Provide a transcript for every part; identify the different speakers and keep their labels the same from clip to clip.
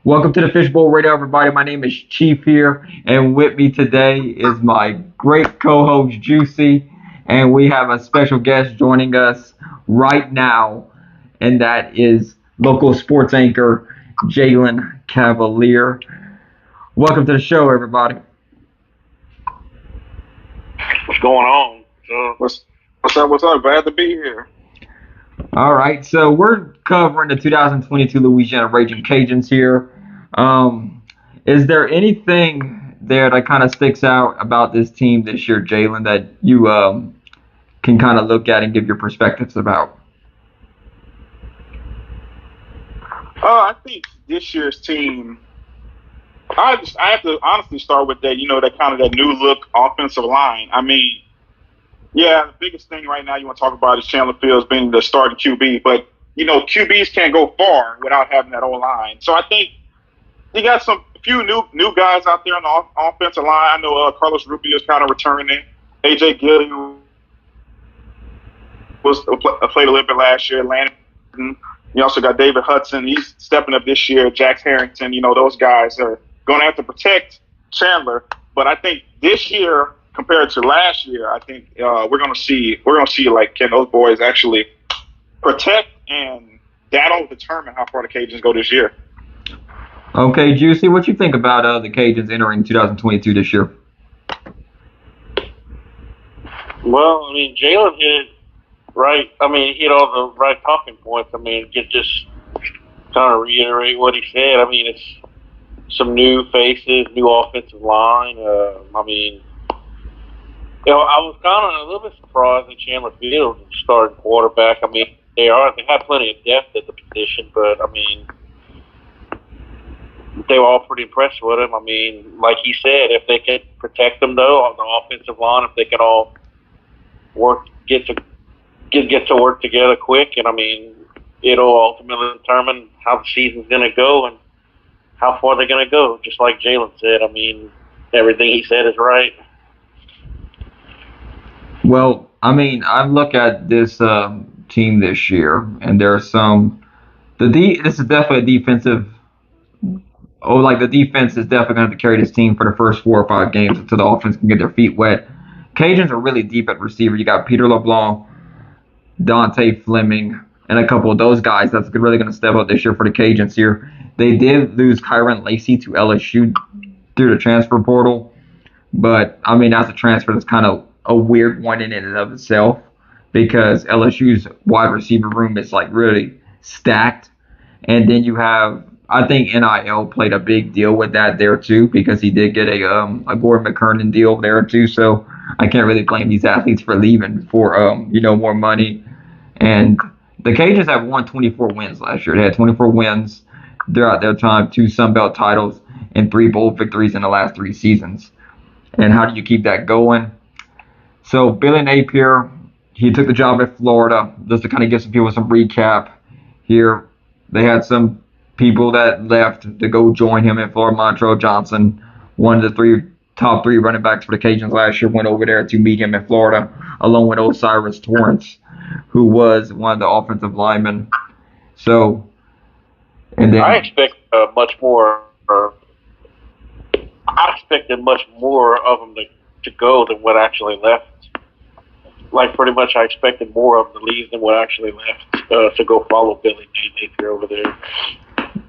Speaker 1: Welcome to the Fishbowl Radio, everybody. My name is Chief here, and with me today is my great co-host Juicy, and we have a special guest joining us right now, and that is local sports anchor Jalen Cavalier. Welcome to the show, everybody.
Speaker 2: What's going on?
Speaker 3: What's up? What's up? Glad to be here.
Speaker 1: All right, so we're covering the 2022 Louisiana Ragin Cajuns here. Is there anything there that kind of sticks out about this team this year, Jalen, that you can kind of look at and give your perspectives about?
Speaker 3: I think this year's team. I have to honestly start with that. That kind of that new look offensive line. I mean, yeah, the biggest thing right now you want to talk about is Chandler Fields being the starting QB, but QBs can't go far without having that O line. So I think you got some few new guys out there on the offensive line. I know Carlos Rubio is kind of returning. AJ Gilly played a little bit last year. Landon. You also got David Hudson. He's stepping up this year. Jax Harrington. Those guys are going to have to protect Chandler. But I think this year compared to last year, I think we're going to see like, can those boys actually protect, and that'll determine how far the Cajuns go this year.
Speaker 1: Okay, Juicy, what you think about the Cajuns entering 2022 this year?
Speaker 2: Well, I mean, Jalen hit it right. I mean, hit all the right talking points. I mean, just kind of reiterate what he said. I mean, it's some new faces, new offensive line. I mean, I was kind of a little bit surprised that Chandler Fields starting quarterback. I mean, they have plenty of depth at the position, but I mean, they were all pretty impressed with him. I mean, like he said, if they could protect them though on the offensive line, if they could all get to work together quick, and I mean, it'll ultimately determine how the season's going to go and how far they're going to go. Just like Jalen said, I mean, everything he said is right.
Speaker 1: Well, I mean, I look at this team this year, and there are some. This is definitely a defensive. Oh, like the defense is definitely going to have to carry this team for the first 4 or 5 games until the offense can get their feet wet. Cajuns are really deep at receiver. You got Peter LeBlanc, Dante Fleming, and a couple of those guys that's really going to step up this year for the Cajuns here. They did lose Kyron Lacey to LSU through the transfer portal, but I mean, that's a transfer that's kind of a weird one in and of itself because LSU's wide receiver room is like really stacked. And then you have, I think NIL played a big deal with that there too because he did get a Gordon McKernan deal there too. So I can't really blame these athletes for leaving for more money. And the Cajuns have won 24 wins last year. They had 24 wins throughout their time, 2 Sun Belt titles, and 3 bowl victories in the last 3 seasons. And how do you keep that going? So Billy Napier, he took the job at Florida. Just to kind of give some people some recap here, they had some people that left to go join him in Florida. Montrell Johnson, one of the top 3 running backs for the Cajuns last year, went over there to meet him in Florida, along with Osiris Torrance, who was one of the offensive linemen. So, and then
Speaker 2: I expect much more. I expected much more of them to go than what actually left. Like pretty much, I expected more of them to leave than what actually left to go follow Billy Napier over there.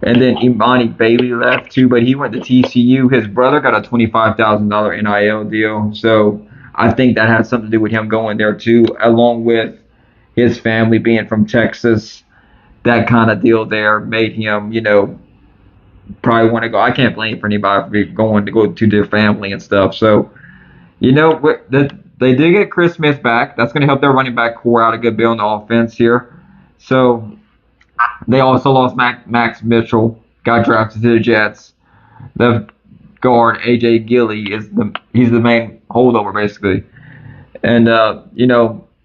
Speaker 1: And then Imani Bailey left too, but he went to TCU. His brother got a $25,000 NIL deal, so I think that has something to do with him going there too, along with his family being from Texas. That kind of deal there made him, probably want to go. I can't blame for anybody for going to go to their family and stuff. So, they did get Chris Smith back. That's going to help their running back core out a good bit on the offense here. So they also lost Max Mitchell, got drafted to the Jets. Left guard AJ Gilly he's the main holdover basically. And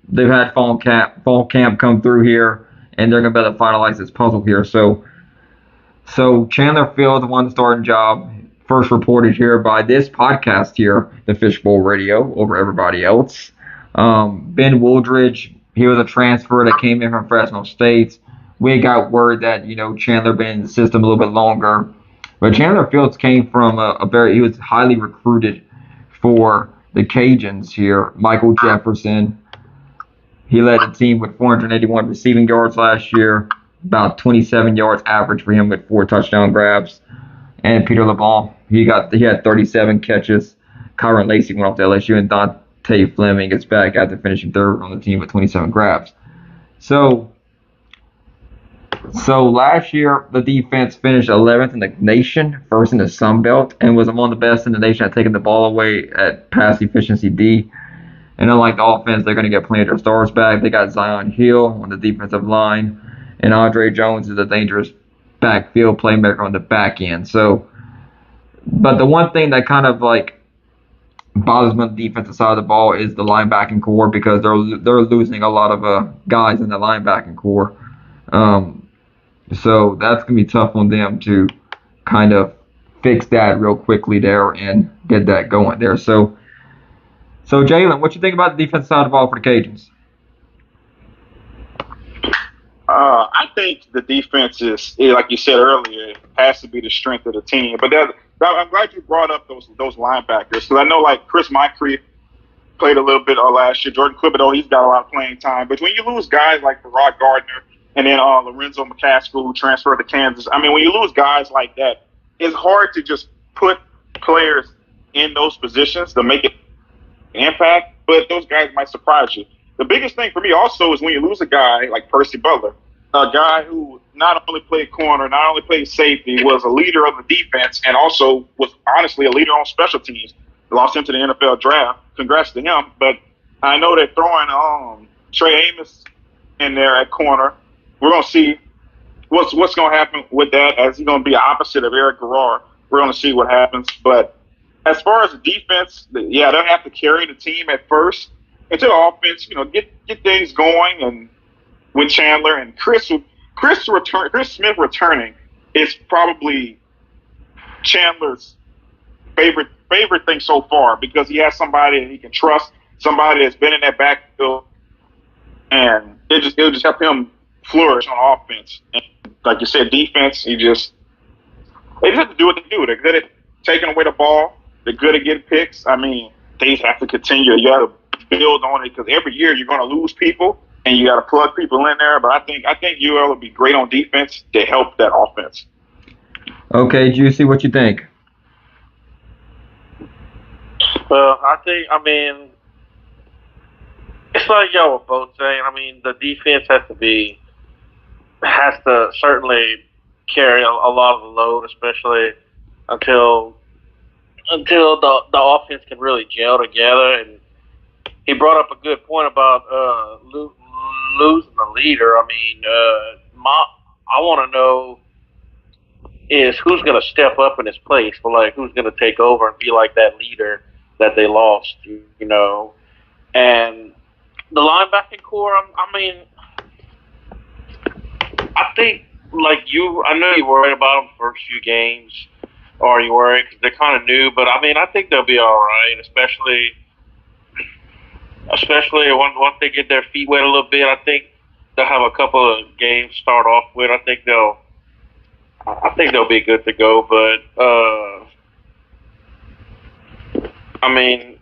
Speaker 1: they've had fall camp come through here, and they're going to be able to finalize this puzzle here. So Chandler Fields won the starting job. First reported here by this podcast here, the Fishbowl Radio, over everybody else. Ben Wooldridge, he was a transfer that came in from Fresno State. We got word that, Chandler been in the system a little bit longer. But Chandler Fields came from a very he was highly recruited for the Cajuns here. Michael Jefferson, he led the team with 481 receiving yards last year, about 27 yards average for him with 4 touchdown grabs. And Peter LeBlanc, he had 37 catches. Kyron Lacey went off to LSU, and Dante Fleming is back after finishing third on the team with 27 grabs. So last year the defense finished 11th in the nation, first in the Sun Belt, and was among the best in the nation at taking the ball away at pass efficiency D. And unlike the offense, they're going to get plenty of their stars back. They got Zion Hill on the defensive line, and Andre Jones is a dangerous backfield playmaker on the back end. So, but the one thing that kind of like bothers me on the defensive side of the ball is the linebacking core because they're losing a lot of guys in the linebacking core. So that's gonna be tough on them to kind of fix that real quickly there and get that going there. So Jalen, what you think about the defensive side of the ball for the Cajuns?
Speaker 3: I think the defense is, like you said earlier, has to be the strength of the team. But I'm glad you brought up those linebackers because I know like Chris Moncrief played a little bit last year. Jordan Thibodeau, he's got a lot of playing time. But when you lose guys like Rod Gardner and then Lorenzo McCaskill, who transferred to Kansas, I mean, when you lose guys like that, it's hard to just put players in those positions to make it impact. But those guys might surprise you. The biggest thing for me also is when you lose a guy like Percy Butler, a guy who not only played corner, not only played safety, was a leader of the defense, and also was honestly a leader on special teams. Lost him to the NFL draft. Congrats to him. But I know they're throwing Trey Amos in there at corner. We're going to see what's going to happen with that, as he's going to be opposite of Eric Garrard. We're going to see what happens. But as far as the defense, yeah, they'll have to carry the team at first. Into the offense, get things going, and with Chandler and Chris Smith returning is probably Chandler's favorite thing so far because he has somebody that he can trust, somebody that's been in that backfield, and it'll just help him flourish on offense. And like you said, defense, they just have to do what they do. They're good at taking away the ball. They're good at getting picks. I mean, they have to continue. You got to build on it because every year you're going to lose people and you got to plug people in there. But I think UL will be great on defense to help that offense.
Speaker 1: Okay, Juicy, what you think?
Speaker 2: Well, I mean, it's like y'all were both saying. I mean, the defense has to certainly carry a lot of the load, especially until the offense can really gel together. And he brought up a good point about losing the leader. I mean, I want to know is who's going to step up in his place, for like who's going to take over and be like that leader that they lost, And the linebacking core, I mean, I think like I know you're worried about them first few games, or you worried because they're kind of new, but I mean, I think they'll be all right, especially once they get their feet wet a little bit. I think they'll have a couple of games to start off with. I think they'll be good to go. But I mean,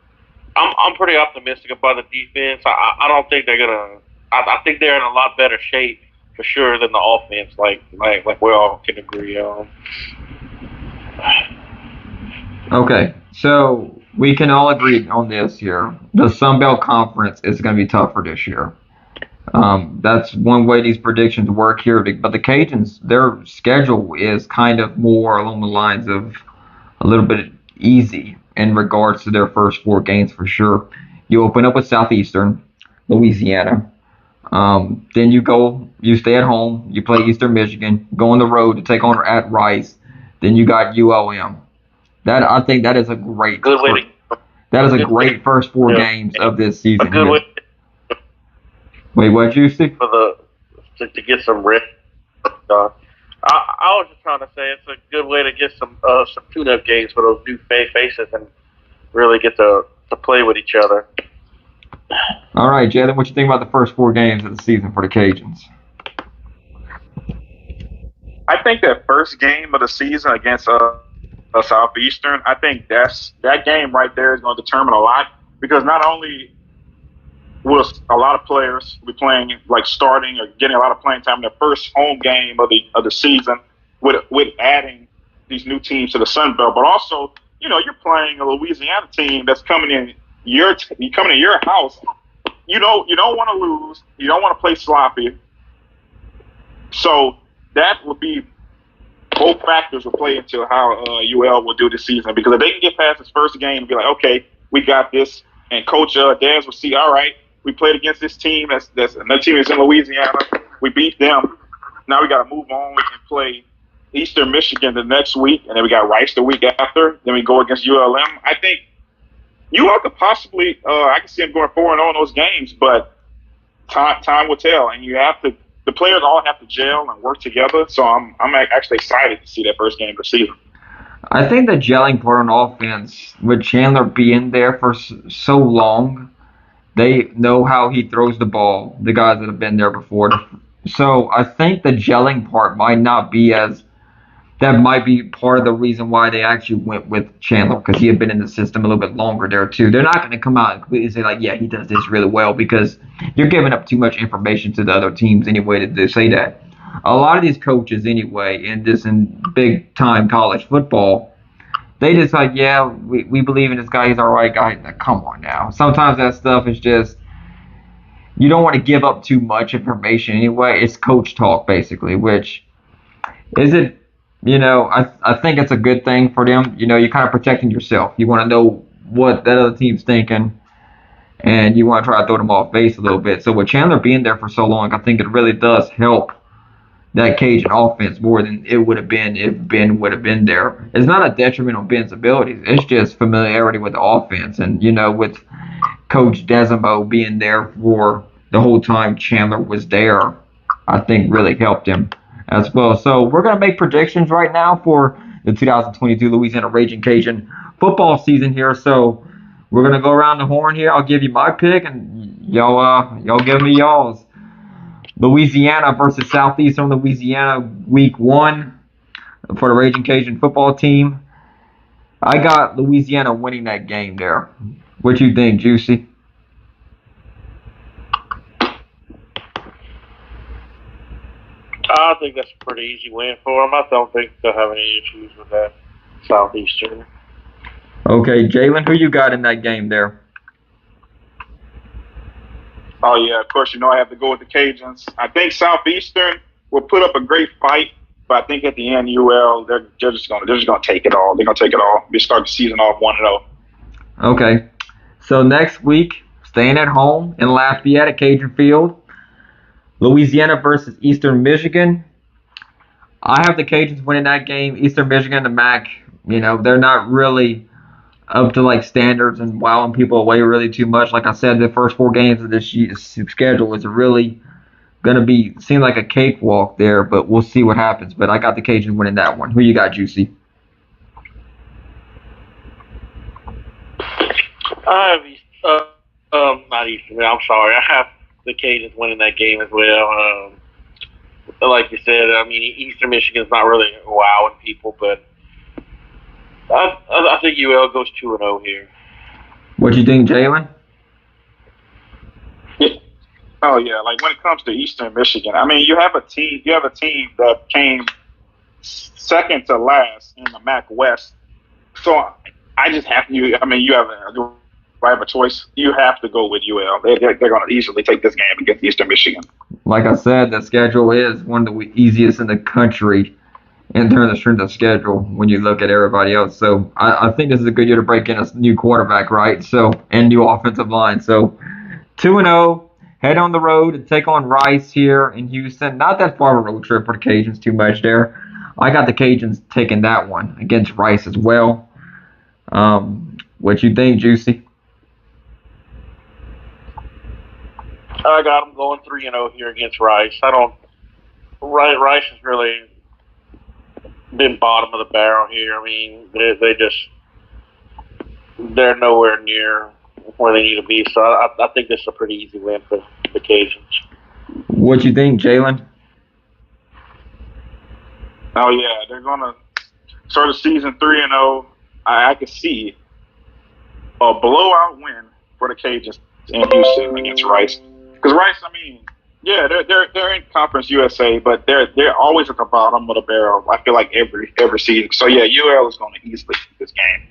Speaker 2: I'm pretty optimistic about the defense. I don't think they're gonna. I think they're in a lot better shape for sure than the offense. Like we all can agree on.
Speaker 1: Okay, so we can all agree on this here. The Sun Belt Conference is going to be tougher this year. That's one way these predictions work here. But the Cajuns, their schedule is kind of more along the lines of a little bit easy in regards to their first 4 games for sure. You open up with Southeastern, Louisiana. Then you stay at home, you play Eastern Michigan, go on the road to take on at Rice. Then you got ULM. I think that is a great
Speaker 2: good way.
Speaker 1: That is a great first 4 games of this season.
Speaker 2: A good way.
Speaker 1: Wait, what you see?
Speaker 2: To get some rest. I was just trying to say it's a good way to get some tune-up games for those new faces and really get to play with each other.
Speaker 1: All right, Jalen, what you think about the first 4 games of the season for the Cajuns?
Speaker 3: I think that first game of the season against Southeastern, I think that game right there is going to determine a lot because not only will a lot of players be playing like starting or getting a lot of playing time in their first home game of the season with adding these new teams to the Sun Belt, but also you're playing a Louisiana team that's coming in your house. You don't want to lose. You don't want to play sloppy. So that would be both factors will play into how UL will do this season because if they can get past this first game and be like, okay, we got this, and Coach Daz will see, all right, we played against this team that's another team is in Louisiana, we beat them. Now we got to move on and play Eastern Michigan the next week, and then we got Rice the week after. Then we go against ULM. I think UL could possibly, I can see them going 4-0 in those games, but time will tell, and you have to. The players all have to gel and work together, so I'm actually excited to see that first game of the season.
Speaker 1: I think the gelling part on offense, with Chandler being there for so long, they know how he throws the ball, the guys that have been there before. So I think the gelling part might not be as that might be part of the reason why they actually went with Chandler because he had been in the system a little bit longer there too. They're not going to come out and completely say like, yeah, he does this really well because you're giving up too much information to the other teams anyway to say that. A lot of these coaches anyway, in big time college football, they just like, yeah, we believe in this guy. He's all right guy. Like, come on now. Sometimes that stuff is just you don't want to give up too much information anyway. It's coach talk basically, which is it. I think it's a good thing for them. You're kind of protecting yourself. You want to know what that other team's thinking, and you want to try to throw them off base a little bit. So with Chandler being there for so long, I think it really does help that Cajun offense more than it would have been if Ben would have been there. It's not a detriment on Ben's abilities. It's just familiarity with the offense. And, with Coach Desimo being there for the whole time Chandler was there, I think really helped him as well. So we're going to make predictions right now for the 2022 Louisiana Ragin Cajun football season here. So we're going to go around the horn here. I'll give you my pick, and y'all give me y'all's. Louisiana versus Southeastern Louisiana week 1 for the Ragin Cajun football team. I got Louisiana winning that game there. What you think, Juicy?
Speaker 2: I think that's a pretty easy win for them. I don't think they'll have any issues with that Southeastern.
Speaker 1: Okay, Jalen, who you got in that game there?
Speaker 3: Oh yeah, of course I have to go with the Cajuns. I think Southeastern will put up a great fight, but I think at the end UL they're just gonna take it all. They're gonna take it all. They start the season off 1-0.
Speaker 1: Okay, so next week, staying at home in Lafayette at Cajun Field, Louisiana versus Eastern Michigan. I have the Cajuns winning that game. Eastern Michigan, the MAC, they're not really up to like standards and wowing people away really too much. Like I said, the first 4 games of this schedule is really going to seem like a cakewalk there, but we'll see what happens. But I got the Cajuns winning that one. Who you got, Juicy?
Speaker 2: I have not Eastern. I'm sorry. I have the Cajuns winning that game as well. Like you said, I mean, Eastern Michigan's not really wowing people, but I think UL goes 2-0 here.
Speaker 1: What do you think, Jalen?
Speaker 3: Yeah. Oh yeah, like when it comes to Eastern Michigan, I mean, you have a team that came second to last in the MAC West. So I just have to. I mean, you have a choice. You have to go with UL. They're going to easily take this game against Eastern Michigan.
Speaker 1: Like I said, the schedule is one of the easiest in the country in terms of strength of schedule when you look at everybody else. So I think this is a good year to break in a new quarterback, right? So and new offensive line. So 2-0, head on the road to take on Rice here in Houston. Not that far of a road trip for the Cajuns, too much there. I got the Cajuns taking that one against Rice as well. What you think, Juicy?
Speaker 2: I got them going 3-0 here against Rice. Rice has really been bottom of the barrel here. I mean, they're nowhere near where they need to be. So I think this is a pretty easy win for the Cajuns.
Speaker 1: What you think, Jalen?
Speaker 3: Oh yeah, they're gonna start the season 3-0. I can see a blowout win for the Cajuns in Houston against Rice. Because Rice, I mean, yeah, they're in Conference USA, but they're always at the bottom of the barrel. I feel like every season. So yeah, UL is going to easily beat this game.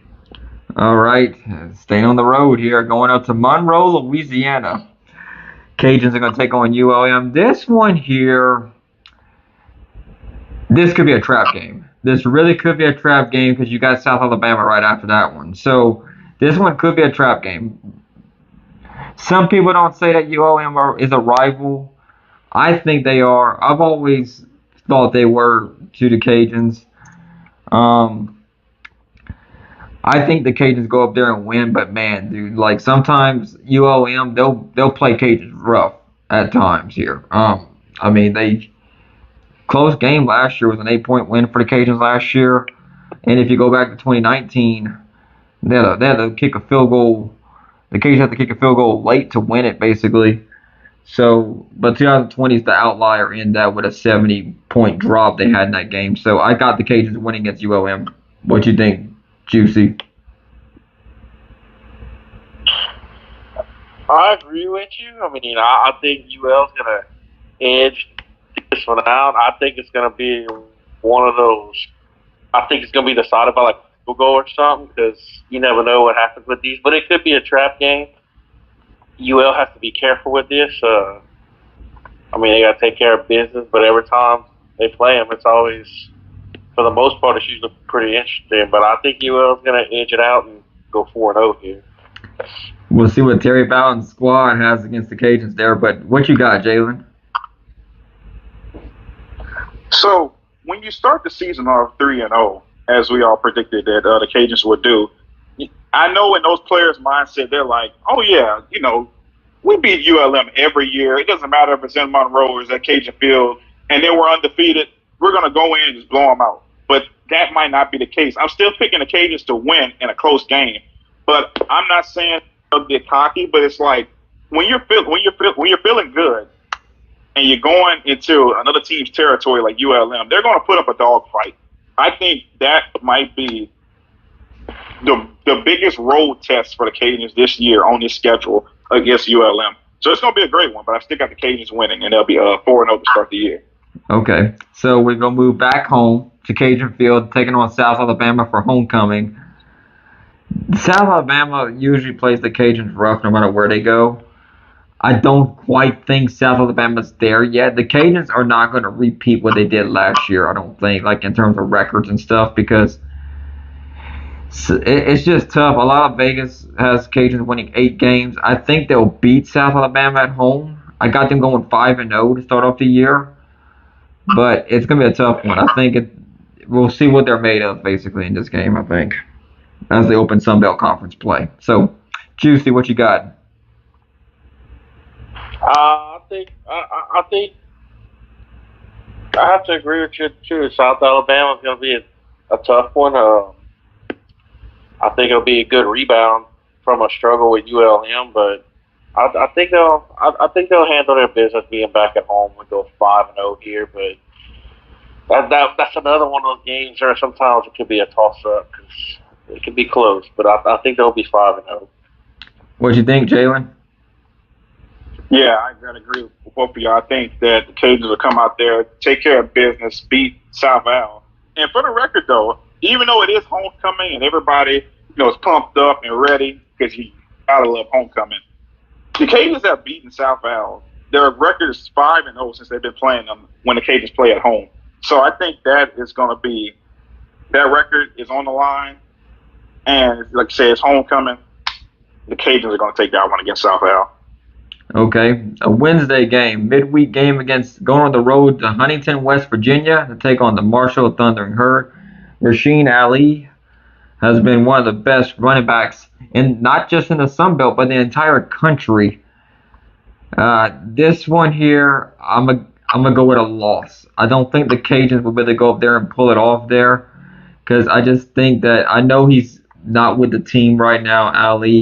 Speaker 1: All right, staying on the road here, going up to Monroe, Louisiana. Cajuns are going to take on ULM. This one here, this could be a trap game. This really could be a trap game because you got South Alabama right after that one. So this one could be a trap game. Some people don't say that ULM is a rival. I think they are. I've always thought they were to the Cajuns. I think the Cajuns go up there and win, but man, dude, like sometimes ULM they'll play Cajuns rough at times here. I mean they close game last year was an 8-point win for the Cajuns last year, and if you go back to 2019, they had to kick a field goal. The Cajuns had to kick a field goal late to win it, basically. So, but 2020 is the outlier in that with a 70-point drop they had in that game. So I got the Cajuns winning against ULM. What you think, Juicy?
Speaker 2: I agree with you. I mean, I think UL's gonna edge this one out. I think it's gonna be one of those. I think it's gonna be decided by like a goal or something because you never know what happens with these. But it could be a trap game. UL has to be careful with this. I mean, they got to take care of business, but every time they play them, it's always, for the most part, it's usually pretty interesting. But I think UL is going to edge it out and go 4-0 here.
Speaker 1: We'll see what Terry Bowden's squad has against the Cajuns there. But what you got, Jalen?
Speaker 3: So when you start the season off 3-0, as we all predicted that the Cajuns would do, I know in those players' mindset, they're like, oh, yeah, you know, we beat ULM every year. It doesn't matter if it's in Monroe or it's at Cajun Field, and then we're undefeated. We're going to go in and just blow them out. But that might not be the case. I'm still picking the Cajuns to win in a close game. But I'm not saying they'll get cocky, but it's like when you're feeling good and you're going into another team's territory like ULM, they're going to put up a dogfight. I think that might be the biggest road test for the Cajuns this year on this schedule against ULM. So it's going to be a great one, but I still got the Cajuns winning, and they'll be 4-0 to start the year.
Speaker 1: Okay, so we're going to move back home to Cajun Field, taking on South Alabama for homecoming. South Alabama usually plays the Cajuns rough no matter where they go. I don't quite think South Alabama's there yet. The Cajuns are not going to repeat what they did last year, I don't think, like in terms of records and stuff, because it's just tough. A lot of Vegas has Cajuns winning 8 games. I think they'll beat South Alabama at home. I got them going 5-0 to start off the year, but it's gonna be a tough one. I think we'll see what they're made of basically in this game. I think as they open Sun Belt Conference play. So, Juicy, what you got?
Speaker 2: I think I have to agree with you too. South Alabama is going to be a tough one. I think it'll be a good rebound from a struggle with ULM, but I think they'll handle their business being back at home and go 5-0 here. But that's another one of those games where sometimes it could be a toss up because it could be close. But I think they'll be 5-0.
Speaker 1: What you think, Jalen?
Speaker 3: Yeah, I gotta agree with both of y'all. I think that the Cajuns will come out there, take care of business, beat South Al. And for the record, though, even though it is homecoming and everybody is pumped up and ready because you gotta love homecoming, the Cajuns have beaten South Al. Their record is 5-0 since they've been playing them when the Cajuns play at home. So I think that is going to be that record is on the line, and like I say, it's homecoming. The Cajuns are going to take that one against South Al.
Speaker 1: Okay, a Wednesday game, midweek game going on the road to Huntington, West Virginia to take on the Marshall Thundering Herd. Rasheen Ali has been one of the best running backs, not just in the Sun Belt, but the entire country. This one here, I'm gonna go with a loss. I don't think the Cajuns will be able to go up there and pull it off there, because I just think that I know he's not with the team right now, Ali.